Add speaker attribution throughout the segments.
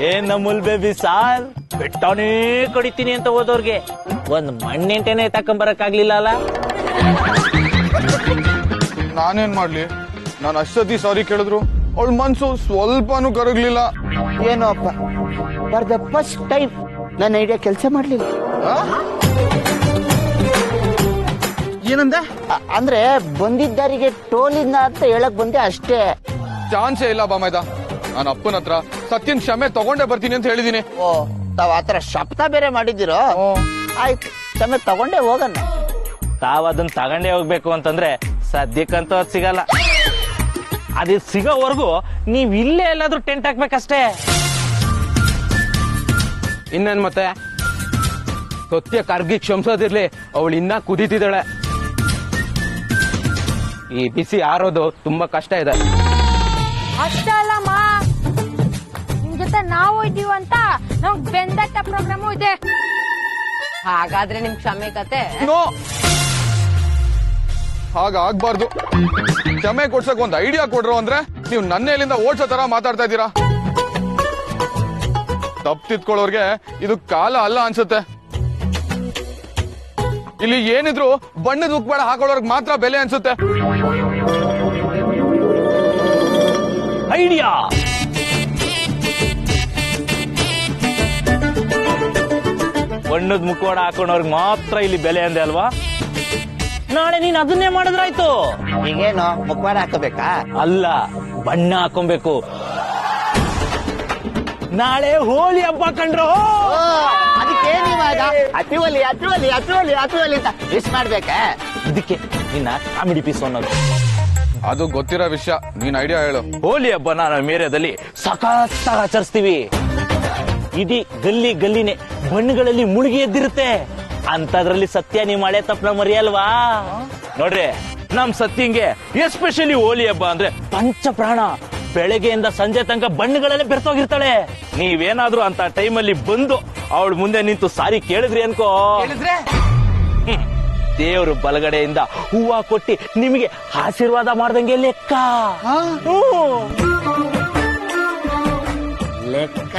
Speaker 1: ಏನ್ ನಮ್ಮುಲ್ baby sir ಬೆಟ್ಟನೇ ಕಡಿತೀನಿ ಅಂತ ಹೋದವ್ರಿಗೆ ಒಂದ್ ಮಣ್ಣೆಂಟೆನೆ ತಕೊಂಬರಕ್ಕಾಗ್ಲಿಲ್ಲ ಅಲ್ಲ.
Speaker 2: ನಾನೇನ್ ಮಾಡ್ಲಿ, ನಾನು ಅಷ್ಟೊತ್ತಿ ಸಾರಿ ಕೇಳಿದ್ರು ಅವಳ ಮನ್ಸು ಸ್ವಲ್ಪನೂ ಕರಗ್ಲಿಲ್ಲ.
Speaker 3: ಏನೋ ಅಪ್ಪ, ಫಾರ್ ದ ಫಸ್ಟ್ ಟೈಮ್ ನನ್ನ ಐಡಿಯಾ ಕೆಲಸ ಮಾಡ್ಲಿಲ್ಲ.
Speaker 2: ಏನಂದೆ?
Speaker 3: ಅಂದ್ರೆ ಬಂದಿದ್ದಾರಿಗೆ ಟೋಲಿಂದ ಅಂತ ಹೇಳಕ್ ಬಂದೆ ಅಷ್ಟೇ.
Speaker 2: ಚಾನ್ಸೇ ಇಲ್ಲ ಬಾಮೈದ. ನಾನು ಅಪ್ಪನ ಹತ್ರ ಸತ್ಯನ್ ಕ್ಷಮೆ ತಗೊಂಡೇ ಬರ್ತೀನಿ ಅಂತ ಹೇಳಿದೀನಿ.
Speaker 3: ಓ, ತಾವ್ ಆತರ ಶಬ್ದ ಬೇರೆ ಮಾಡಿದಿರೋ? ಆಯ್ತು, ಕ್ಷಮೆ ತಗೊಂಡೇ ಹೋಗಣ.
Speaker 1: ತಾವ್ ಅದನ್ನ ತಗೊಂಡೇ ಹೋಗ್ಬೇಕು ಅಂತಂದ್ರೆ ಸದ್ಯಕ್ಕಂತೂ ಅದ್ ಸಿಗಲ್ಲ. ಅದ್ ಸಿಗೋವರೆಗೂ ನೀವ್ ಇಲ್ಲೇ ಎಲ್ಲಾದ್ರೂ ಟೆಂಟ್ ಹಾಕ್ಬೇಕಷ್ಟೇ.
Speaker 4: ಇನ್ನೇನ್ ಮತ್ತೆ ಸತ್ಯ ಕರ್ಗಿ ಕ್ಷಮಿಸೋದಿರ್ಲಿ, ಅವಳು ಇನ್ನ ಕುದೀತಿದ್ದಾಳೆ. ಈ ಬಿಸಿ ಆರೋದು ತುಂಬಾ ಕಷ್ಟ ಇದೆ.
Speaker 5: ಅಷ್ಟೇ ಅಲ್ಲಮ್ಮ, ನಿಮ್ ಜೊತೆ ನಾವು ಇದ್ದೀವಂತ ನಮ್ಗ್ ಬೆಂದಟ್ಟ ಪ್ರೋಗ್ರಾಮು ಇದೆ.
Speaker 6: ಹಾಗಾದ್ರೆ ನಿಮ್ ಕ್ಷಮೆ ಕತೆ
Speaker 2: ನೋ, ಹಾಗಾಗ್ಬಾರ್ದು. ಕ್ಷಮೆ ಕೊಡ್ಸಕ್ ಒಂದ್ ಐಡಿಯಾ ಕೊಡ್ರು ಅಂದ್ರೆ ನೀವು ನನ್ನೇಲಿಂದ ಓಡ್ಸೋ ತರ ಮಾತಾಡ್ತಾ ಇದ್ದೀರಾ. ತಪ್ಪು ತಿದ್ಕೊಳ್ಳೋರ್ಗೆ ಇದು ಕಾಲ ಅಲ್ಲ ಅನ್ಸುತ್ತೆ. ಇಲ್ಲಿ ಏನಿದ್ರು ಬಣ್ಣದ ಉಕ್ಬೇಡ ಹಾಕೊಳ್ಳೋರ್ಗೆ ಮಾತ್ರ ಬೆಲೆ ಅನ್ಸುತ್ತೆ.
Speaker 1: ಐಡಿಯಾ ಬಣ್ಣದ ಮುಖವಾಡ ಹಾಕೊಂಡವ್ರಿಗೆ ಮಾತ್ರ ಇಲ್ಲಿ ಬೆಲೆ ಅಂದೆ ಅಲ್ವಾ? ನಾಳೆ ನೀನ್ ಅದನ್ನೇ ಮಾಡಿದ್ರಾಯ್ತು.
Speaker 3: ಈಗೇನು ಮುಖವಾಡ ಹಾಕಬೇಕಾ?
Speaker 1: ಅಲ್ಲ, ಬಣ್ಣ ಹಾಕೊಬೇಕು. ನಾಳೆ ಹೋಳಿ ಹಬ್ಬ ಕಂಡ್ರು.
Speaker 3: ಅದಕ್ಕೆ ನೀವಾಗ ಅತಿವಲಿ ಅತಿವಲಿ ಅತಿವಲಿ ಅತಿವಲಿ ಅಂತ ಮಿಸ್ ಮಾಡ್ಬೇಕಾ?
Speaker 1: ಇದಕ್ಕೆ ನಿನ್ನ ಕಾಮಿಡಿ ಪೀಸ್ ಅನ್ನೋದು.
Speaker 2: ಅದು ಗೊತ್ತಿರೋ ವಿಷಯ, ನೀನ್ ಐಡಿಯಾ ಹೇಳು.
Speaker 1: ಹೋಲಿ ಹಬ್ಬನ ನಮ್ಮ ಏರಿಯಾದಲ್ಲಿ ಸಖತ್ತಾಗಿ ಆಚರಿಸ್ತೀವಿ. ಇಡೀ ಗಲ್ಲಿ ಗಲ್ಲಿನೇ ಬಣ್ಣಗಳಲ್ಲಿ ಮುಳುಗಿ ಎದ್ದಿರುತ್ತೆ. ಅಂತದ್ರಲ್ಲಿ ಸತ್ಯ ನೀವ್ ಮಳೆ ತಪ್ಪನ ಮರಿಯಲ್ವಾ? ನೋಡ್ರಿ, ನಮ್ ಸತ್ಯಂಗೆ ಎಸ್ಪೆಷಲಿ ಹೋಲಿ ಹಬ್ಬ ಅಂದ್ರೆ ಪಂಚ ಪ್ರಾಣ. ಬೆಳಗ್ಗೆಯಿಂದ ಸಂಜೆ ತನಕ ಬಣ್ಣಗಳಲ್ಲೇ ಬೆರ್ತೋಗಿರ್ತಾಳೆ. ನೀವೇನಾದ್ರೂ ಅಂತ ಟೈಮಲ್ಲಿ ಬಂದು ಅವಳ ಮುಂದೆ ನಿಂತು ಸಾರಿ ಕೇಳಿದ್ರಿ ಅನ್ಕೋ, ದೇವ್ರು ಬಲಗಡೆಯಿಂದ ಹೂವ ಕೊಟ್ಟಿ ನಿಮಗೆ ಆಶೀರ್ವಾದ ಮಾಡ್ದಂಗೆ ಲೆಕ್ಕ.
Speaker 3: ಲೆಕ್ಕ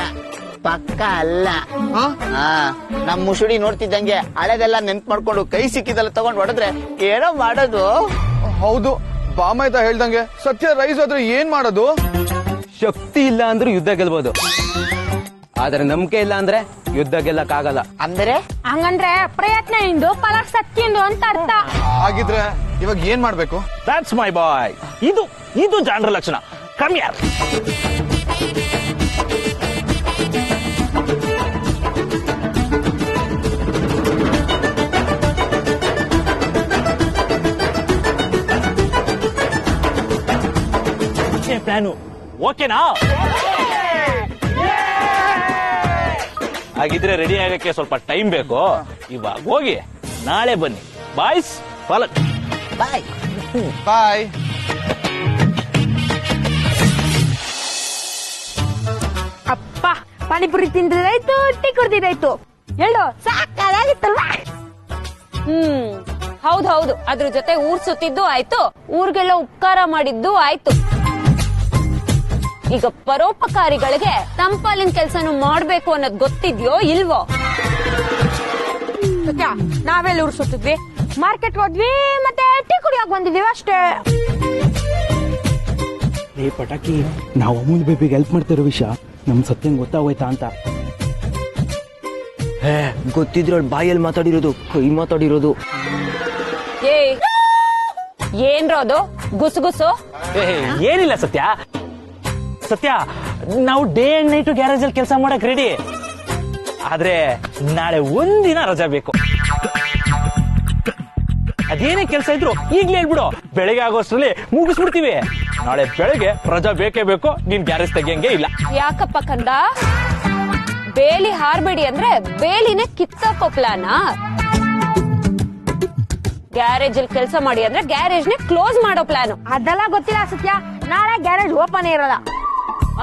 Speaker 3: ಪಕ್ಕ ಅಲ್ಲ. ನಮ್ ಮುಸುಡಿ ನೋಡ್ತಿದ್ದಂಗೆ ಹಳೆದೆಲ್ಲ ನೆನ್ಪ್ ಮಾಡ್ಕೊಂಡು ಕೈ ಸಿಕ್ಕಿದೆಲ್ಲ ತಗೊಂಡ್ ಹೊಡೆದ್ರೆ ಏನೋ ಮಾಡೋದು.
Speaker 2: ಹೌದು, ಬಾಮೈದ ಹೇಳ್ದಂಗೆ ಸತ್ಯ ರೈಸ್ ಆದ್ರೆ ಏನ್ ಮಾಡೋದು?
Speaker 4: ಶಕ್ತಿ ಇಲ್ಲ ಅಂದ್ರೆ ಯುದ್ಧ ಗೆಲ್ಬಹುದು, ಆದ್ರೆ ನಂಬಿಕೆ ಇಲ್ಲ ಅಂದ್ರೆ ಯುದ್ಧ ಗೆಲ್ಲಕ್ಕಾಗಲ್ಲ.
Speaker 3: ಅಂದ್ರೆ
Speaker 5: ಹಂಗಂದ್ರೆ ಪ್ರಯತ್ನ ಇಂದು ಫಲ ಸತ್ಯಂದು ಅಂತ ಅರ್ಥ.
Speaker 2: ಹಾಗಿದ್ರೆ ಇವಾಗ ಏನ್ ಮಾಡ್ಬೇಕು?
Speaker 1: That's my boy. ಇದು ಜಾಣರ ಲಕ್ಷಣ. ಕಮ್ ಯಾರ್. ಪ್ಲಾನು ಓಕೆನಾ? ಹಾಗಿದ್ರೆ ರೆಡಿ ಆಗಕ್ಕೆ ಸ್ವಲ್ಪ ಟೈಮ್ ಬೇಕು. ಇವಾಗ ಹೋಗಿ ನಾಳೆ ಬನ್ನಿ. ಬಾಯ್ಸ್ ಫಾಲಕ್.
Speaker 3: ಬಾಯ್
Speaker 2: ಬಾಯ್.
Speaker 5: ಅಪ್ಪ, ಪಾನಿಪುರಿ ತಿಂದಿದ್ದಾಯ್ತು, ಟೀ ಕುಡ್ದಿದ್ದಾಯ್ತು, ಹೇಳು ಸಾಕಾಗಿತ್ತಲ್ವಾ?
Speaker 6: ಹೌದು, ಅದ್ರ ಜೊತೆ ಊರ್ ಸುತ್ತಿದ್ದು ಆಯ್ತು, ಊರ್ಗೆಲ್ಲ ಉಪಕಾರ ಮಾಡಿದ್ದು ಆಯ್ತು. ಈಗ ಪರೋಪಕಾರಿಗಳಿಗೆ ತಂಪಾಲಿನ ಕೆಲ್ಸನು ಮಾಡ್ಬೇಕು ಅನ್ನೋದ್ ಗೊತ್ತಿದ್ಯೋ ಇಲ್ವೋ?
Speaker 5: ಸತ್ಯ, ನಾವೆಲ್ಲ ಊರ್ ಸುತ್ತಿದ್ವಿ, ಮಾರ್ಕೆಟ್ ಹೋದ್ವಿ, ಮತ್ತೆ ಟೀ ಕುಡಿಯಾಕ ಬಂದಿದೀವಿ ಅಷ್ಟೇ.
Speaker 7: ಏ ಪಟಾಕಿ, ನಾವು ಅಮೂಲ್ ಬೇಬಿಗೆ ಹೆಲ್ಪ್ ಮಾಡ್ತಿರೋ ವಿಷಯ ನಮ್ ಸತ್ಯಂಗ್ ಗೊತ್ತಾಗೋಯ್ತಾ ಅಂತ.
Speaker 4: ಗೊತ್ತಿದ್ರು ಬಾಯಲ್ಲಿ ಮಾತಾಡಿರೋದು, ಕೈ ಮಾತಾಡಿರೋದು.
Speaker 6: ಏನ್ರೋದು ಗುಸುಗುಸು?
Speaker 1: ಏನಿಲ್ಲ ಸತ್ಯ, ನಾವು ಡೇ ಅಂಡ್ ನೈಟ್ ಗ್ಯಾರೇಜ್ ಅಲ್ಲಿ ಕೆಲಸ ಮಾಡಕ್ ರೆಡಿ. ಆದ್ರೆ ನಾಳೆ ಒಂದಿನ ರಜಾ ಬೇಕು. ಅದೇನೇ ಕೆಲಸ ಇದ್ರು ಈಗ್ಲೇ ಹೇಳ್ಬಿಡು, ಬೆಳಗ್ಗೆ ಆಗೋಷ್ಟ್ರಲ್ಲಿ ಮುಗಿಸ್ಬಿಡ್ತೀವಿ. ನಾಳೆ ಬೆಳಗ್ಗೆ ರಜಾ ಬೇಕೇ ಬೇಕು, ನೀನ್ ಗ್ಯಾರೇಜ್ ತೆಗಿಯಂಗೆ ಇಲ್ಲ.
Speaker 6: ಯಾಕಪ್ಪ ಕಂದ, ಬೇಲಿ ಹಾರ್ಬೇಡಿ ಅಂದ್ರೆ ಬೇಲಿನ ಕಿತ್ತಾಕೋ ಪ್ಲಾನ? ಗ್ಯಾರೇಜ್ ಅಲ್ಲಿ ಕೆಲಸ ಮಾಡಿ ಅಂದ್ರೆ ಗ್ಯಾರೇಜ್ ನೇ ಕ್ಲೋಸ್ ಮಾಡೋ ಪ್ಲಾನ್?
Speaker 5: ಅದೆಲ್ಲ ಗೊತ್ತಿಲ್ಲ ಸತ್ಯ, ನಾಳೆ ಗ್ಯಾರೇಜ್ ಓಪನ್ ಇರಲ್ಲ.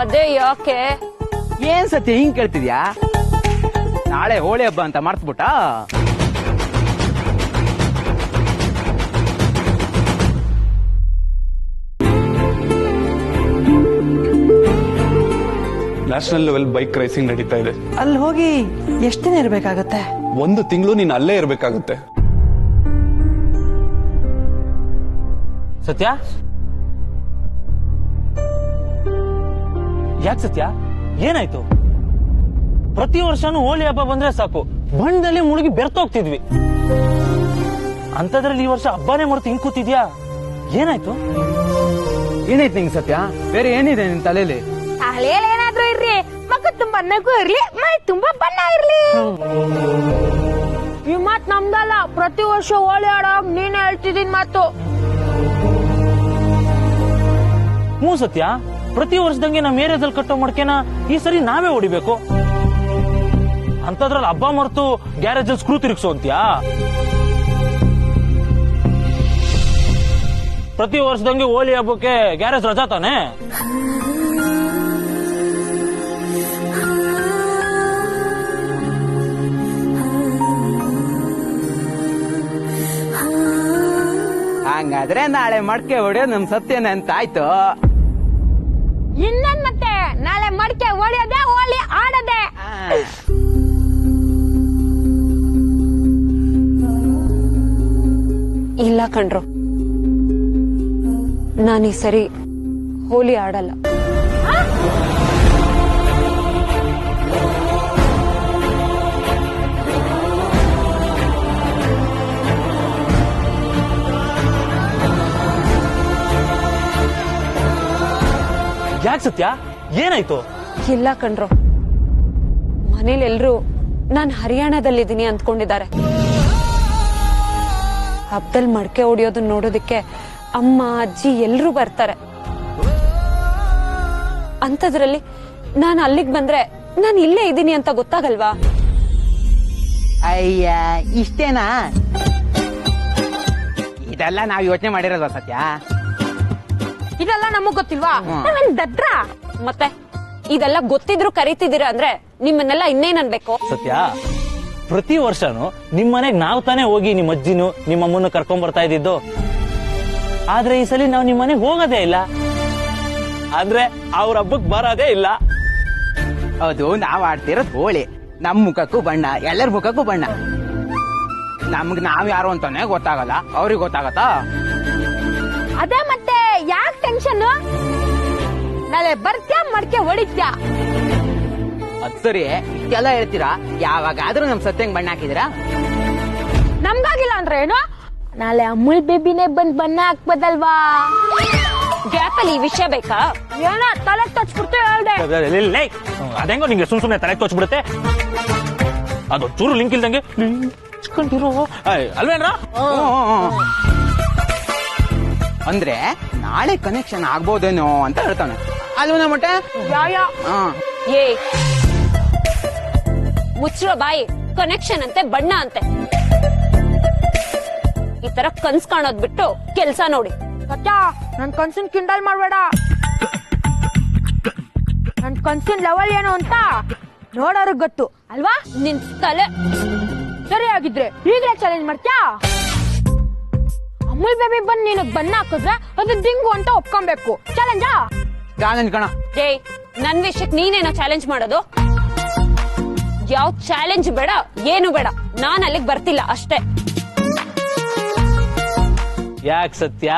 Speaker 6: ಅದೇ ಯಾಕೆ?
Speaker 4: ಏನ್ ಸತ್ಯ ಹಿಂಗ್ ಕೇಳ್ತಿದ್ಯಾ? ನಾಳೆ ಹೋಳಿ ಹಬ್ಬ ಅಂತ ಮರ್ತ್ಬಿಟ್ಟ?
Speaker 8: ನ್ಯಾಷನಲ್ ಲೆವೆಲ್ ಬೈಕ್ ರೇಸಿಂಗ್ ನಡೀತಾ ಇದೆ.
Speaker 9: ಅಲ್ಲಿ ಹೋಗಿ ಎಷ್ಟು ದಿನ ಇರ್ಬೇಕಾಗತ್ತೆ?
Speaker 8: 1 ತಿಂಗಳು ನೀನ್ ಅಲ್ಲೇ ಇರ್ಬೇಕಾಗುತ್ತೆ.
Speaker 1: ಸತ್ಯ, ಯಾಕೆ ಸತ್ಯ, ಏನಾಯ್ತು? ಪ್ರತಿ ವರ್ಷನೂ ಹೋಳಿ ಹಬ್ಬ ಬಂದ್ರೆ ಸಾಕು ಬಣ್ಣದಲ್ಲಿ ಮುಳುಗಿ ಬೆರ್ತೋಗ್ತಿದ್ವಿ. ಅಂತದ್ರಲ್ಲಿ ಈ ವರ್ಷ ಹಬ್ಬನೇ ಮರೆತು ಹಿಂಗ್ ಕೂತಿದ್ಯಾ, ಏನಾಯ್ತು?
Speaker 4: ಏನಾಯ್ತು ನಿಂಗೆ ಸತ್ಯ? ಬೇರೆ ಏನಿದೆ ನಿನ್ ತಲೆಯಲ್ಲಿ?
Speaker 5: ಹಳೆಯಲ್ಲಿ ಏನಾದ್ರೂ ಇರ್ಲಿ, ಮಕ್ಕ ತುಂಬಾ ನಗು ಇರ್ಲಿ, ಮೈ ತುಂಬಾ ಬಣ್ಣ ಇರ್ಲಿ. ಈ ಮಾತ್ ನಮ್ದಲ್ಲ, ಪ್ರತಿ ವರ್ಷ ಹೋಳಿ ಆಡೋಗ್ ನೀನೇ ಹೇಳ್ತಿದ್ದೀನ್ ಮಾತು.
Speaker 1: ಹ್ಞೂ ಸತ್ಯ, ಪ್ರತಿ ವರ್ಷದಂಗೆ ನಮ್ಮ ಏರಿಯಾದಲ್ಲಿ ಕಟ್ಟೋ ಮಡ್ಕೆನ ಈ ಸರಿ ನಾವೇ ಹೊಡಿಬೇಕು. ಅಂತದ್ರಲ್ಲಿ ಹಬ್ಬ ಮರೆತು ಗ್ಯಾರೇಜ್ ಅಲ್ಲಿ ಸ್ಕ್ರೂ ತಿರುಗಿಸೋ ಅಂತ್ಯಾ? ಪ್ರತಿ ವರ್ಷದಂಗೆ ಹೋಳಿ ಹಬ್ಬಕ್ಕೆ ಗ್ಯಾರೇಜ್ ರಜಾ ತಾನೆ?
Speaker 4: ಹಂಗಾದ್ರೆ ನಾಳೆ ಮಡ್ಕೆ ಹೊಡೆಯೋದು ನಮ್ ಸತ್ಯನೇ ಅಂತ ಆಯ್ತು.
Speaker 5: ಇನ್ನೇನ್ ಮತ್ತೆ, ನಾಳೆ ಮಡಿಕೆ ಹೊಡೆಯೋದೆ, ಹೋಳಿ ಆಡದೆ.
Speaker 6: ಇಲ್ಲ ಕಣ್ರು, ನಾನು ಈ ಸರಿ ಹೋಳಿ ಆಡಲ್ಲ.
Speaker 1: ಯಾಕೆ ಸತ್ಯ, ಏನಾಯ್ತು?
Speaker 6: ಇಲ್ಲ ಕಣ್ರು, ಮನೇಲಿ ಎಲ್ರು ನಾನ್ ಹರಿಯಾಣದಲ್ಲಿದ್ದೀನಿ ಅಂದ್ಕೊಂಡಿದ್ದಾರೆ. ಹಬ್ಬದಲ್ಲಿ ಮಡ್ಕೆ ಹೊಡಿಯೋದನ್ನ ನೋಡೋದಕ್ಕೆ ಅಮ್ಮ ಅಜ್ಜಿ ಎಲ್ರೂ ಬರ್ತಾರೆ. ಅಂತದ್ರಲ್ಲಿ ನಾನು ಅಲ್ಲಿಗೆ ಬಂದ್ರೆ ನಾನು ಇಲ್ಲೇ ಇದ್ದೀನಿ ಅಂತ ಗೊತ್ತಾಗಲ್ವಾ?
Speaker 4: ಅಯ್ಯ, ಇಷ್ಟೇನಾ? ಇದೆಲ್ಲ ನಾವ್ ಯೋಚನೆ ಮಾಡಿರಲ್ವಾ ಸತ್ಯ?
Speaker 5: ಇದೆಲ್ಲ ನಮಗ್ ಗೊತ್ತಿಲ್ವಾ? ನಾವೇನ್ ದಡ್ರ?
Speaker 6: ಮತ್ತೆ ಇದೆಲ್ಲ ಗೊತ್ತಿದ್ರು ಕರೀತಿದ್ದೀರಾ ಅಂದ್ರೆ ನಿಮ್ಮನ್ನೆಲ್ಲ ಇನ್ನೇನ್ ಅನ್ಬೇಕು?
Speaker 1: ಸತ್ಯ, ಪ್ರತಿ ವರ್ಷನೂ ನಿಮ್ ಮನೆಗ್ ನಾವ್ ತಾನೇ ಹೋಗಿ ನಿಮ್ ಅಜ್ಜಿನೂ ನಿಮ್ಮ ಅಮ್ಮನ್ನು ಕರ್ಕೊಂಡ್ ಬರ್ತಾ ಇದ್ದಿದ್ದು. ಆದ್ರೆ ಈ ಸಲ ನಾವ್ ನಿಮ್ ಮನೆಗ್ ಹೋಗೋದೇ ಇಲ್ಲ, ಅಂದ್ರೆ ಅವ್ರ ಹಬ್ಬಕ್ ಬರೋದೇ ಇಲ್ಲ.
Speaker 4: ಹೌದು, ನಾವ್ ಆಡ್ತಿರೋದ್ ಹೋಳಿ. ನಮ್ ಮುಖಕ್ಕೂ ಬಣ್ಣ, ಎಲ್ಲರ ಮುಖಕ್ಕೂ ಬಣ್ಣ. ನಮ್ಗ್ ನಾವ್ ಯಾರು ಅಂತಾನೆ ಗೊತ್ತಾಗಲ್ಲ, ಅವ್ರಿಗೆ ಗೊತ್ತಾಗತ್ತಾ?
Speaker 5: ಅದೇ ಮತ್ತೆ ಯಾಕೆ ಟೆನ್ಷನ್? ನಾಳೆ ಬರ್ತ್ಯಾ, ಮಡ್ಕೆ ಹೊಡಿತ್ಯಾ?
Speaker 4: ಅದ್ ಸರಿ, ಇಷ್ಟೆಲ್ಲ ಹೇಳ್ತೀರಾ, ಯಾವಾಗಾದ್ರೂ ನಮ್ ಸತ್ಯಂಗ್ ಬಣ್ಣ ಹಾಕಿದಿರಾ?
Speaker 5: ನಮ್ಗಾಗಿಲ್ಲ ಅಂದ್ರೆ ಏನು? ನಾಳೆ ಅಮೂಲ್ ಬೇಬಿನೇ ಬಂದ್ ಬಣ್ಣ ಹಾಕ್ಬೋದಲ್ವಾ?
Speaker 6: ಗ್ಯಾಪಲ್ಲಿ ಈ ವಿಷಯ ಬೇಕಾ?
Speaker 5: ಏನೋ ತಲೆ ತಚ್ಬಿಡ್ತು ಹೇಳ್ದೆ.
Speaker 1: ಅದೆಂಗೋ ನಿಂಗೆ ಸುಮ್ನೆ ತಲೆ ತೋಚ್ಬಿಡುತ್ತೆ. ಅದು ಚೂರು ಲಿಂಕ್ ಇಲ್ದಂಗೆ ಅಲ್ವೇನ್ರ?
Speaker 4: ಅಂದ್ರೆ ನಾಳೆ ಕನೆಕ್ಷನ್ ಆಗ್ಬೋದೇನೋ ಅಂತ ಹೇಳ್ತಾನೆ ಅಲ್ವನ ಮಟ್ಟ.
Speaker 6: ಏ ಮುಚ್ಚಿರೋ ಬಾಯಿ, ಕನೆಕ್ಷನ್ ಅಂತೆ, ಬಣ್ಣ ಅಂತೆ. ಈ ತರ ಕನ್ಸ್ ಕಾಣೋದ್ ಬಿಟ್ಟು ಕೆಲ್ಸ ನೋಡಿ.
Speaker 5: ಸತ್ಯ, ನನ್ ಕನ್ಸಿನ ಕಿಂಡಲ್ ಮಾಡ್ಬೇಡ. ನನ್ ಕನ್ಸಿನ ಲೆವೆಲ್ ಏನು ಅಂತ ನೋಡೋರ್ಗ್ ಗೊತ್ತು ಅಲ್ವಾ?
Speaker 6: ನಿನ್ ತಲೆ
Speaker 5: ಸರಿ ಆಗಿದ್ರೆ ಈಗಲೇ ಚಾಲೆಂಜ್ ಮಾಡ್ತ್ಯಾ? ಅಮೂಲ್ ಬೇಬಿ ಬಂದ್ ನೀನು ಬಣ್ಣ ಹಾಕಿದ್ರೆ ಅದು ದಿಂಗು ಅಂತ ಒಪ್ಕೊಬೇಕು. ಚಾಲೆಂಜಾ?
Speaker 4: ಚಾಲೆಂಜ್ ಕಣ.
Speaker 6: ಏ, ನನ್ ವಿಷಯಕ್ ನೀನೇನೋ ಚಾಲೆಂಜ್ ಮಾಡೋದು? ಯಾವ ಚಾಲೆಂಜ್ ಬೇಡ, ಏನು ಬೇಡ, ನಾನ್ ಅಲ್ಲಿಗೆ ಬರ್ತಿಲ್ಲ ಅಷ್ಟೇ.
Speaker 1: ಯಾಕೆ ಸತ್ಯ,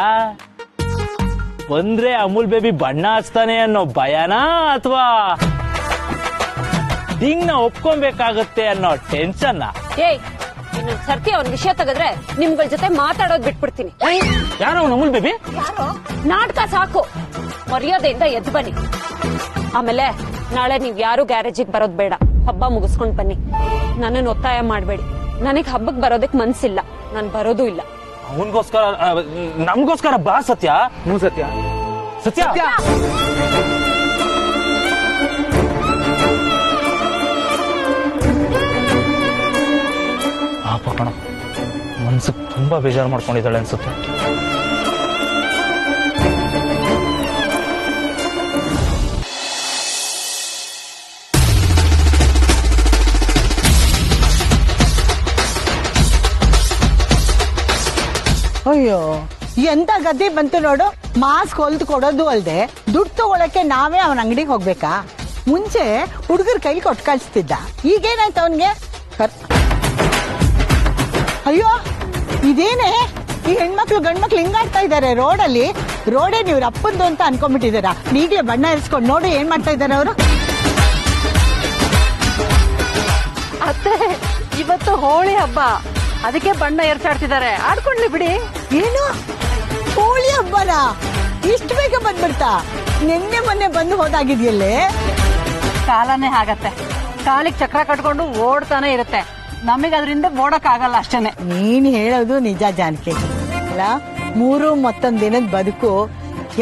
Speaker 1: ಬಂದ್ರೆ ಅಮೂಲ್ ಬೇಬಿ ಬಣ್ಣ ಹಚ್ತಾನೆ ಅನ್ನೋ ಭಯನಾ ಅಥವಾ ದಿಂಗ್ನ ಒಪ್ಕೊಬೇಕಾಗತ್ತೆ ಅನ್ನೋ ಟೆನ್ಷನ್?
Speaker 6: ಏಯ್, ಇನ್ನೊಂದ್ ಸರ್ತಿ ಅವ್ನ ವಿಷಯ ತೆಗೆದ್ರೆ ನಿಮ್ಗಳ ಜೊತೆ ಮಾತಾಡೋದ್ ಬಿಟ್ಬಿಡ್ತೀನಿ.
Speaker 1: ಯಾರೋ ಅಮೂಲ್ ಬೇಬಿ?
Speaker 6: ನಾಟಕ ಸಾಕು, ಮರ್ಯಾದೆಯಿಂದ ಎದ್ದು ಬನ್ನಿ. ಆಮೇಲೆ ನಾಳೆ ನೀವ್ ಯಾರು ಗ್ಯಾರೇಜಿಗೆ ಬರೋದ್ ಬೇಡ, ಹಬ್ಬ ಮುಗಿಸ್ಕೊಂಡ್ ಬನ್ನಿ. ನನ್ನನ್ನು ಒತ್ತಾಯ ಮಾಡ್ಬೇಡಿ, ನನಗ್ ಹಬ್ಬಕ್ ಬರೋದಕ್ ಮನ್ಸಿಲ್ಲ, ನಾನ್ ಬರೋದು ಇಲ್ಲ.
Speaker 1: ಅವನ್ಗೋಸ್ಕರ ನಮ್ಗೋಸ್ಕರ ಬಾ ಸತ್ಯ.
Speaker 4: ಹ್ಞೂ ಸತ್ಯ.
Speaker 1: ಸತ್ಯ, ಪಾಪ ಕಣ, ಮನ್ಸಿಗೆ ತುಂಬಾ ಬೇಜಾರು ಮಾಡ್ಕೊಂಡಿದ್ದಾಳೆ ಅನ್ಸುತ್ತೆ.
Speaker 9: ಅಯ್ಯೋ, ಎಂತ ಗತಿ ಬಂತು ನೋಡು. ಮಾಸ್ಕ್ ಹೊಲ್ದು ಕೊಡೋದು ಅಲ್ದೆ ದುಡ್ಡು ತಗೊಳಕ್ಕೆ ನಾವೇ ಅವನ ಅಂಗಡಿಗೆ ಹೋಗ್ಬೇಕಾ? ಮುಂಚೆ ಹುಡುಗರ ಕೈಲಿ ಕೊಟ್ಟು ಕಳಿಸ್ತಿದ್ದ. ಈಗೇನಾಯ್ತು ಅವನ್ಗೆ? ಅಯ್ಯೋ ಇದೇನೆ ಈ ಹೆಣ್ಮಕ್ಳು ಗಂಡ್ಮಕ್ಳು ಹಿಂಗಾಡ್ತಾ ಇದಾರೆ ರೋಡಲ್ಲಿ. ರೋಡೇ ನೀವ್ರ ಅಪ್ಪಂದು ಅಂತ ಅನ್ಕೊಂಡ್ಬಿಟ್ಟಿದಾರ. ಈಗಲೇ ಬಣ್ಣ ಇರಿಸ್ಕೊಂಡು ನೋಡಿ ಏನ್ ಮಾಡ್ತಾ ಇದಾರೆ ಅವರು.
Speaker 10: ಅತ್ತೆ ಇವತ್ತು ಹೋಳಿ ಹಬ್ಬ, ಅದಕ್ಕೆ ಬಣ್ಣ ಎರಚಾಡ್ತಿದ್ದಾರೆ. ಆಡ್ಕೊಂಡ್ಲಿ ಬಿಡಿ.
Speaker 9: ಏನು ಹೋಳಿ ಹಬ್ಬನ ಇಷ್ಟು ಬೇಗ ಬಂದ್ಬಿಡ್ತಾ? ನಿನ್ನೆ ಮೊನ್ನೆ ಬಂದು ಹೋದಾಗಿದ್ಯಲ್ಲೇ.
Speaker 10: ಕಾಲನೇ ಆಗತ್ತೆ, ಕಾಲಿಗೆ ಚಕ್ರ ಕಟ್ಕೊಂಡು ಓಡ್ತಾನೆ ಇರುತ್ತೆ. ನಮಗೆ ಅದರಿಂದ ಓಡಕ್ ಆಗಲ್ಲ ಅಷ್ಟೇನೆ.
Speaker 9: ನೀನ್ ಹೇಳೋದು ನಿಜ ಜಾನಕಿ. ಅಲ್ಲ, ಮೂರು ಮತ್ತೊಂದ್ ದಿನದ ಬದುಕು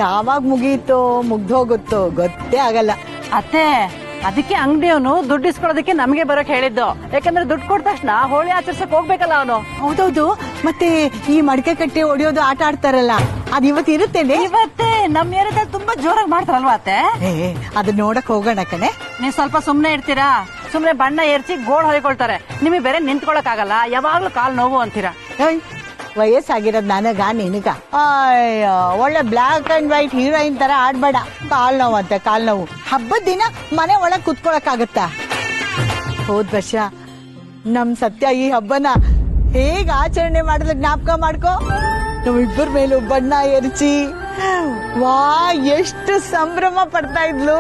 Speaker 9: ಯಾವಾಗ ಮುಗೀತೋ ಮುಗ್ದೋಗುತ್ತೋ ಗೊತ್ತೇ ಆಗಲ್ಲ.
Speaker 10: ಅತ್ತೆ ಅದಕ್ಕೆ ಅಂಗಡಿಯವನು ದುಡ್ಡು ಇಸ್ಕೊಳ್ಳೋದಕ್ಕೆ ನಮಗೆ ಬರಕ್ ಹೇಳಿದ್ದು. ಯಾಕಂದ್ರೆ ದುಡ್ಡು ಕೊಟ್ಟ ತಕ್ಷಣ ಹೋಳಿ ಆಚರಿಸಕ್ ಹೋಗ್ಬೇಕಲ್ಲ ಅವನು.
Speaker 9: ಹೌದೌದು. ಮತ್ತೆ ಈ ಮಡಿಕೆ ಕಟ್ಟಿ ಹೊಡಿಯೋದು ಆಟ ಆಡ್ತಾರಲ್ಲ, ಅದ್ ಇವತ್ತು ಇರುತ್ತೇನೆ.
Speaker 10: ಇವತ್ತೇ ನಮ್ಮ ಏರಿಯಾದಲ್ಲಿ ತುಂಬಾ ಜೋರಾಗಿ ಮಾಡ್ತಾರಲ್ವಾ ಅತ್ತೆ?
Speaker 9: ಅದನ್ನ ನೋಡಕ್ ಹೋಗೋಣ ಕಣೆ.
Speaker 10: ನೀವ್ ಸ್ವಲ್ಪ ಸುಮ್ನೆ ಇರ್ತೀರಾ? ಸುಮ್ನೆ ಬಣ್ಣ ಏರ್ಸಿ ಗೋಡ್ ಹೊಯ್ಕೊಳ್ತಾರೆ. ನಿಮಗೆ ಬೇರೆ ನಿಂತ್ಕೊಳಕ್ ಆಗಲ್ಲ, ಯಾವಾಗ್ಲೂ ಕಾಲ್ ನೋವು ಅಂತೀರಾ.
Speaker 9: ವಯಸ್ಸಾಗಿರೋದ್ ನನಗ ನಿನಗ? ಅಯ್ಯೋ, ಒಳ್ಳೆ ಬ್ಲಾಕ್ ಅಂಡ್ ವೈಟ್ ಹೀರೋಯಿನ್ ತರ ಆಡ್ಬೇಡ. ಕಾಲ್ ನೋವು ಅಂತೆ, ಕಾಲ್ ನೋವು. ಹಬ್ಬದ ದಿನ ಮನೆ ಒಳಗ್ ಕುತ್ಕೊಳಕ್ ಆಗತ್ತಾ? ಹೋದ್ ವರ್ಷ ನಮ್ ಸತ್ಯ ಈ ಹಬ್ಬನ ಹೇಗ್ ಆಚರಣೆ ಮಾಡಿದ್ರೆ ಜ್ಞಾಪಕ ಮಾಡ್ಕೋ. ನಾವಿಬ್ಬರ ಮೇಲೂ ಬಣ್ಣ ಎರಚಿ ವಾ ಎಷ್ಟು ಸಂಭ್ರಮ ಪಡ್ತಾ ಇದ್ಲು.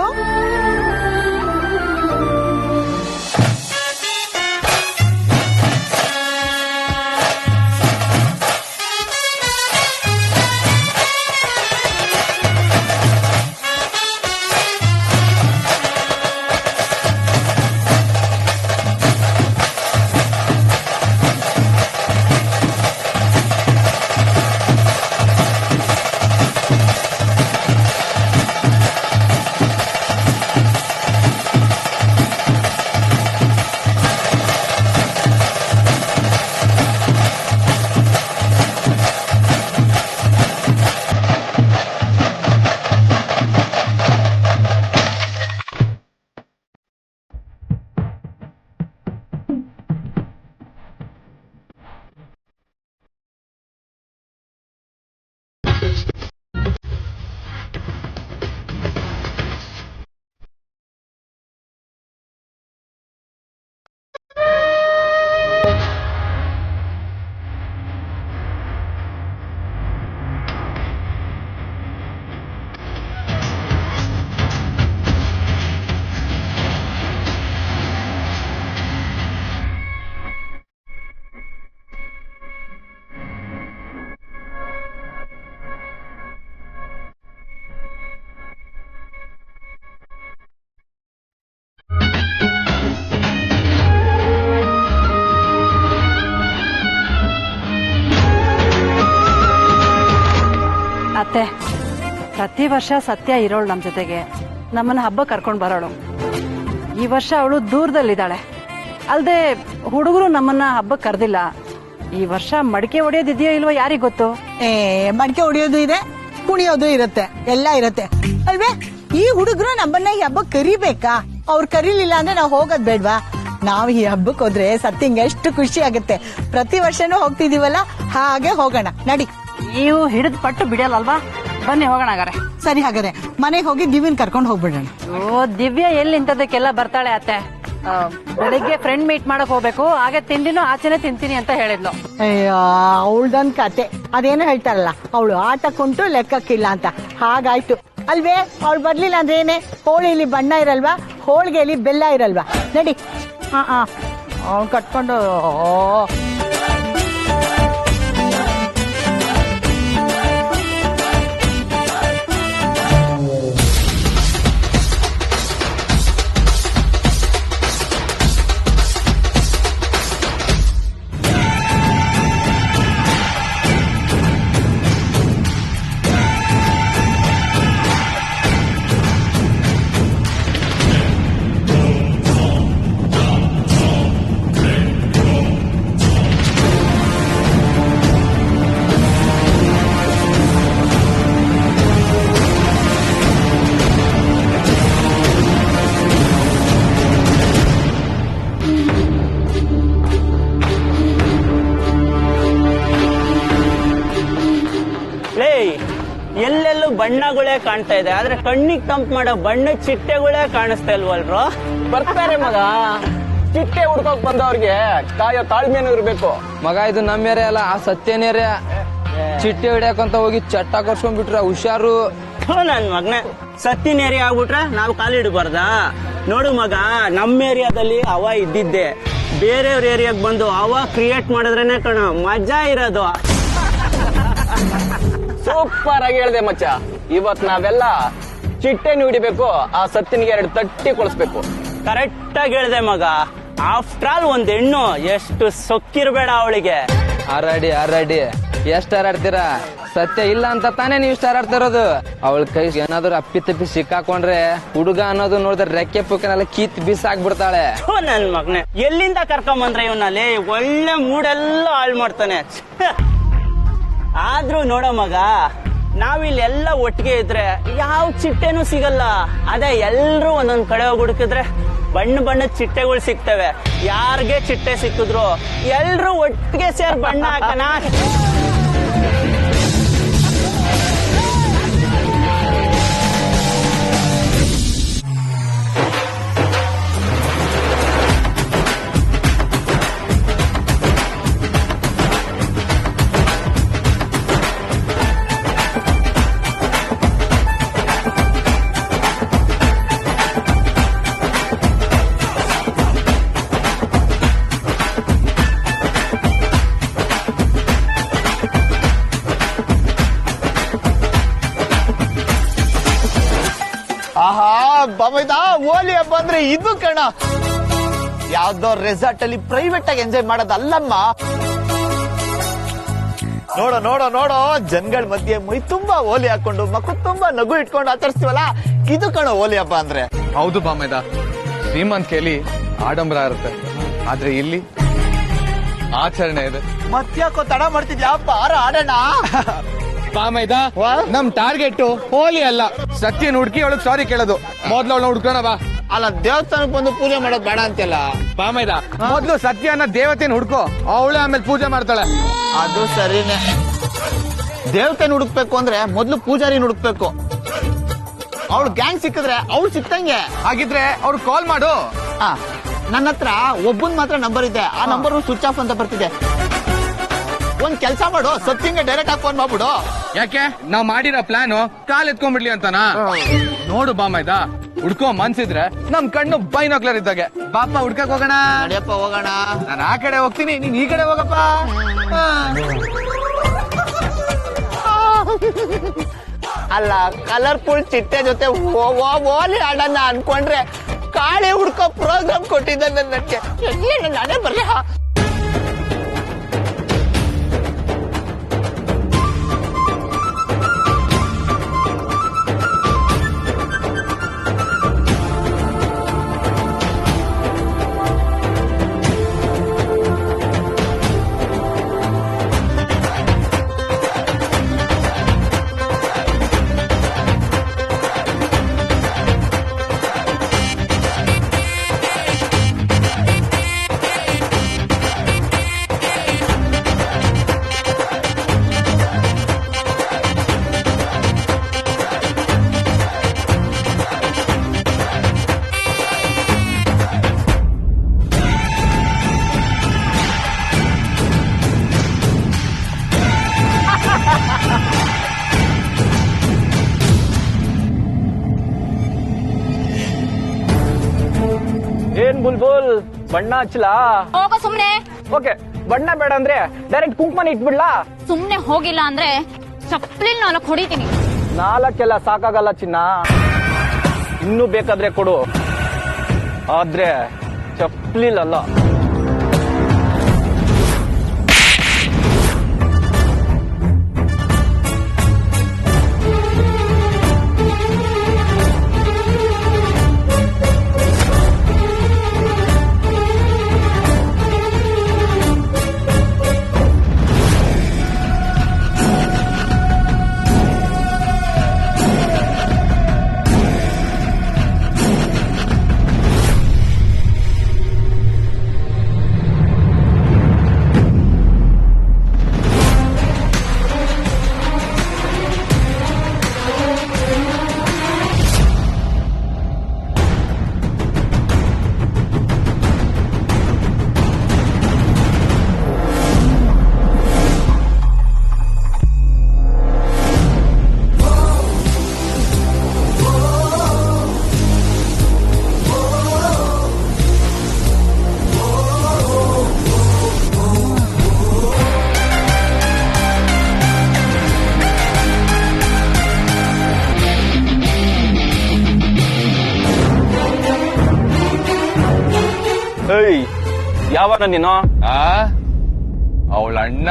Speaker 10: ಅತ್ತೆ ಪ್ರತಿ ವರ್ಷ ಸತ್ಯ ಇರೋಳು ನಮ್ ಜೊತೆಗೆ, ನಮ್ಮನ್ನ ಹಬ್ಬ ಕರ್ಕೊಂಡ್ ಬರೋಳು. ಈ ವರ್ಷ ಅವಳು ದೂರದಲ್ಲಿದ್ದಾಳೆ. ಅಲ್ದೆ ಹುಡುಗರು ನಮ್ಮನ್ನ ಹಬ್ಬಕ್ ಕರ್ದಿಲ್ಲ. ಈ ವರ್ಷ ಮಡಿಕೆ ಹೊಡೆಯೋದಿದೆಯೋ ಇಲ್ವೋ ಯಾರಿಗ್ ಗೊತ್ತು.
Speaker 9: ಮಡಿಕೆ ಹೊಡಿಯೋದು ಇದೆ, ಕುಣಿಯೋದು ಇರುತ್ತೆ, ಎಲ್ಲ ಇರುತ್ತೆ ಅಲ್ವೇ. ಈ ಹುಡುಗರು ನಮ್ಮನ್ನ ಈ ಹಬ್ಬಕ್ ಕರಿಬೇಕಾ? ಅವ್ರು ಕರೀಲಿಲ್ಲ ಅಂದ್ರೆ ನಾವು ಹೋಗೋದ್ ಬೇಡ್ವಾ? ನಾವ್ ಈ ಹಬ್ಬಕ್ ಹೋದ್ರೆ ಸತ್ಯಂಗೆ ಎಷ್ಟು ಖುಷಿ ಆಗುತ್ತೆ. ಪ್ರತಿ ವರ್ಷನೂ ಹೋಗ್ತಿದೀವಲ್ಲ, ಹಾಗೆ ಹೋಗೋಣ ನಡಿ.
Speaker 10: ನೀವು ಹಿಡಿದ್ ಪಟ್ಟು ಬಿಡಲ್ಲಲ್ವಾ? ಬನ್ನಿ ಹೋಗೋಣ ಹಾಗಾರೆ.
Speaker 9: ಸರಿ, ಹಾಗಾದ್ರೆ ಮನೆಗೆ ಹೋಗಿ ದಿವ್ಯನ್ ಕರ್ಕೊಂಡು ಹೋಗ್ಬಿಡೋಣ.
Speaker 10: ಓ, ದಿವ್ಯಾ ಎಲ್ಲಿ ಇಂಥದಕ್ಕೆಲ್ಲ ಬರ್ತಾಳೆ ಅತ್ತೆ? ಬೆಳಿಗ್ಗೆ ಫ್ರೆಂಡ್ ಮೀಟ್ ಮಾಡಕ್ ಹೋಗ್ಬೇಕು, ಹಾಗೆ ತಿಂಡಿನೂ ಆಚೆನೆ ತಿಂತೀನಿ ಅಂತ ಹೇಳಿದ್ಲು.
Speaker 9: ಅಯ್ಯೋ, ಅವಳ್ದೊಂದ್ ಕತೆ. ಅದೇನೋ ಹೇಳ್ತಾರಲ್ಲ, ಅವಳು ಆಟಕ್ಕುಂಟು ಲೆಕ್ಕಕ್ಕಿಲ್ಲ ಅಂತ. ಹಾಗಾಯ್ತು ಅಲ್ವೇ. ಅವಳು ಬರ್ಲಿಲ್ಲ ಅಂದ್ರೆ ಏನೇ? ಹೋಳಿಲಿ ಬಣ್ಣ ಇರಲ್ವಾ, ಹೋಳಿಗೆಲಿ ಬೆಲ್ಲ ಇರಲ್ವಾ? ನಡಿ. ಅವ್ನು ಕಟ್ಕೊಂಡು
Speaker 1: ಎಲ್ಲೆಲ್ಲೂ ಬಣ್ಣಗಳೇ ಕಾಣ್ತಾ ಇದೆ, ಆದ್ರೆ ಕಣ್ಣಿಗೆ ತಂಪು ಮಾಡೋ ಬಣ್ಣದ ಚಿಟ್ಟೆಗಳೇ ಕಾಣಿಸ್ತಾ ಇಲ್ವಲ್ರೋ?
Speaker 2: ಬರ್ತಾರೆ ಮಗ, ಚಿಟ್ಟೆ ಹುಡ್ಕೋಕ್ ಬಂದವ್ರಿಗೆ ಕಾಯೋ ತಾಳ್ಮೆನೂ ಇರ್ಬೇಕು.
Speaker 11: ಮಗ ಇದು ನಮ್ಮ ಏರಿಯಾ ಅಲ್ಲ, ಆ ಸತ್ಯನ ಏರಿಯಾ. ಚಿಟ್ಟೆ ಹಿಡಿಯಕಂತ ಹೋಗಿ ಚಟ್ಟ ಕರ್ಸ್ಕೊಂಡ್ಬಿಟ್ರ, ಹುಷಾರು.
Speaker 1: ನನ್ ಮಗನೇ, ಸತ್ತಿನ ಏರಿಯಾ ಆಗ್ಬಿಟ್ರೆ ನಾವು ಕಾಲಿಡಬಾರ್ದಾ? ನೋಡು ಮಗ, ನಮ್ಮ ಏರಿಯಾದಲ್ಲಿ ಹವಾ ಇದ್ದಿದ್ದೆ, ಬೇರೆಯವ್ರ ಏರಿಯಾಗ್ ಬಂದು ಹವಾ ಕ್ರಿಯೇಟ್ ಮಾಡಿದ್ರೇನೆ ಕಣ ಮಜಾ ಇರೋದು.
Speaker 2: ಸೂಪರ್ ಆಗಿ ಹೇಳ್ದೆ ಮಚ್ಚ. ಇವತ್ ನಾವೆಲ್ಲ ಚಿಟ್ಟೆನ ಹಿಡಿಬೇಕು, ಆ ಸತ್ತಿನಿಗೆ 2 ತಟ್ಟಿ ಕೊಳಿಸ್ಬೇಕು.
Speaker 1: ಕರೆಕ್ಟ್ ಆಗಿ ಹೇಳ್ದೆ ಮಗ. ಆಫ್ಟರ್ ಆಲ್ ಒಂದ್ ಹೆಣ್ಣು ಎಷ್ಟು ಸೊಕ್ಕಿರ್ಬೇಡ ಅವಳಿಗೆ.
Speaker 11: ಆರಾಡಿ ಎಷ್ಟ್ ಹಾರಾಡ್ತೀರಾ? ಸತ್ಯ ಇಲ್ಲ ಅಂತ ತಾನೇ ನೀವು ಇಷ್ಟ ಹಾರಾಡ್ತಾ ಇರೋದು. ಅವಳ ಕೈ ಏನಾದ್ರು ಅಪ್ಪಿ ತಪ್ಪಿ ಸಿಕ್ಕಾಕೊಂಡ್ರೆ ಹುಡುಗ ಅನ್ನೋದು ನೋಡಿದ್ರೆ ರೆಕ್ಕೆ ಪುಕ್ಕನೆಲ್ಲ ಕಿತ್ ಬಿಸಾಕ್ಬಿಡ್ತಾಳೆ.
Speaker 1: ನನ್ ಮಗನೆ, ಎಲ್ಲಿಂದ ಕರ್ಕೊಂಬಂದ್ರೆ ಇವನಲ್ಲಿ ಒಳ್ಳೆ ಮೂಡೆಲ್ಲ ಹಾಳು ಮಾಡ್ತಾನೆ. ಆದ್ರೂ ನೋಡೋ ಮಗ, ನಾವಿಲ್ಲೆಲ್ಲ ಒಟ್ಟಿಗೆ ಇದ್ರೆ ಯಾವ ಚಿಟ್ಟೆನೂ ಸಿಗಲ್ಲ. ಅದೇ ಎಲ್ರೂ ಒಂದೊಂದ್ ಕಡೆ ಹೋಗಿ ಹುಡುಕಿದ್ರೆ ಬಣ್ಣದ ಚಿಟ್ಟೆಗಳು ಸಿಗ್ತವೆ. ಯಾರ್ಗೆ ಚಿಟ್ಟೆ ಸಿಕ್ಕಿದ್ರು ಎಲ್ರೂ ಒಟ್ಟಿಗೆ ಸೇರ್ ಬಣ್ಣ ಹಾಕಣ.
Speaker 3: ಆಹಾ ಬಮೈದ, ಹೋಲಿ ಹಬ್ಬ ಅಂದ್ರೆ ಇದು ಕಣ. ಯಾವ್ದೋ ರೆಸಾರ್ಟ್ ಅಲ್ಲಿ ಪ್ರೈವೇಟ್ ಆಗಿ ಎಂಜಾಯ್ ಮಾಡೋದಲ್ಲಮ್ಮ. ನೋಡೋ ನೋಡೋ ನೋಡೋ, ಜನಗಳ ಮಧ್ಯೆ ಮೈ ತುಂಬಾ ಹೋಲಿ ಹಾಕೊಂಡು ಮಕ್ಕಳು ತುಂಬಾ ನಗು ಇಟ್ಕೊಂಡು ಆಚರಿಸ್ತೀವಲ್ಲ, ಇದು ಕಣ ಹೋಲಿ ಹಬ್ಬ ಅಂದ್ರೆ.
Speaker 2: ಹೌದು ಬಾಮೇದ, ಶ್ರೀಮಂತಿಕೆಯಲ್ಲಿ ಆಡಂಬರ ಇರುತ್ತೆ, ಆದ್ರೆ ಇಲ್ಲಿ ಆಚರಣೆ ಇದೆ.
Speaker 3: ಮತ್ತ್ಯಾಕೋ ತಡ ಮಾಡ್ತಿದ್ಯಾ? ಬಾರ ಆಡೋಣ.
Speaker 2: ಬಾಮೈದ, ನಮ್ ಟಾರ್ಗೆಟ್ ಹೋಲಿ ಅಲ್ಲ, ಸತ್ಯನ ಹುಡುಕಿ ಅವಳಗ್ ಸಾರಿ ಕೇಳೋದು. ಮೊದ್ಲು ಅವಳ ಹುಡ್ಕೋಣ ಬಾ.
Speaker 3: ಅಲ್ಲ, ದೇವಸ್ಥಾನಕ್ಕೆ ಬಂದು ಪೂಜೆ ಮಾಡೋದ್ ಬೇಡ ಅಂತೆಲ್ಲ.
Speaker 2: ಬಾಮೈದ, ಮೊದ್ಲು ಸತ್ಯನ ದೇವತೆನ ಹುಡ್ಕೋ, ಅವಳೇ ಆಮೇಲೆ ಪೂಜೆ ಮಾಡ್ತಾಳೆ.
Speaker 3: ಅದು ಸರಿನೇ. ದೇವತೆನ ಹುಡುಕ್ಬೇಕು ಅಂದ್ರೆ ಮೊದ್ಲು ಪೂಜಾರಿನ ಹುಡುಕ್ಬೇಕು. ಅವಳು ಗ್ಯಾಂಗ್ ಸಿಕ್ಕಿದ್ರೆ ಅವಳು ಸಿಕ್ತಂಗೆ.
Speaker 2: ಹಾಗಿದ್ರೆ ಅವ್ರು ಕಾಲ್ ಮಾಡು.
Speaker 3: ನನ್ನ ಹತ್ರ ಒಬ್ಬನ್ ಮಾತ್ರ ನಂಬರ್ ಇದೆ, ಆ ನಂಬರ್ ಸ್ವಿಚ್ ಆಫ್ ಅಂತ ಬರ್ತಿದೆ. ಒಂದ್ ಕೆಲ್ಸ ಮಾಡು, ಸತ್ಯಂಗೆ ಡೈರೆಕ್ಟ್ ಆಗಿ ಫೋನ್ ಮಾಡ್ಬಿಡು.
Speaker 2: ಯಾಕೆ ನಾವ್ ಮಾಡಿರೋ ಪ್ಲಾನ್ ಕಾಲ್ ಎತ್ಕೊಂಡ್ಬಿಡ್ಲಿ ಅಂತನಾ? ನೋಡು ಬಾಮೈದ, ಹುಡ್ಕೋ ಮನ್ಸಿದ್ರೆ ನಮ್ ಕಣ್ಣು ಬೈನಾಕ್ಲರ್ ಇದ್ದಾಗೆ. ಬಾಪ ಹುಡ್ಕಕ್ ಹೋಗೋಣ.
Speaker 3: ನಡಿಯಪ್ಪ ಹೋಗೋಣ.
Speaker 2: ನಾನು ಆ ಕಡೆ ಹೋಗ್ತೀನಿ, ನೀನ್ ಈ ಕಡೆ ಹೋಗಪ್ಪ.
Speaker 3: ಅಲ್ಲ, ಕಲರ್ಫುಲ್ ಚಿಟ್ಟೆ ಜೊತೆ ಓಲಿ ಆಡೋಣ ಅನ್ಕೊಂಡ್ರೆ ಕಾಳಿ ಹುಡ್ಕೋ ಪ್ರೋಗ್ರಾಮ್ ಕೊಟ್ಟಿದ್ದ ನನಗೆ. ನಾನೇ ಬರ್ಲಿ.
Speaker 11: ಏನ್ ಬುಲ್ಬುಲ್, ಬಣ್ಣ ಹಚ್ಚಲಾ?
Speaker 5: ಹೋಗೋ ಸುಮ್ನೆ.
Speaker 11: ಓಕೆ, ಬಣ್ಣ ಬೇಡ ಅಂದ್ರೆ ಡೈರೆಕ್ಟ್ ಕುಂಕುಮನ ಇಟ್ಬಿಡ್ಲಾ?
Speaker 5: ಸುಮ್ನೆ ಹೋಗಿಲ್ಲ ಅಂದ್ರೆ ಚಪ್ಪಲಿ 4 ಹೊಡಿತೀನಿ.
Speaker 11: 4 ಸಾಕಾಗಲ್ಲ ಚಿನ್ನ, ಇನ್ನೂ ಬೇಕಾದ್ರೆ ಕೊಡು, ಆದ್ರೆ ಚಪ್ಪಲಿಲಲ್ಲ.
Speaker 2: ಯಾವನ ನೀನು ಅವಳ ಅಣ್ಣ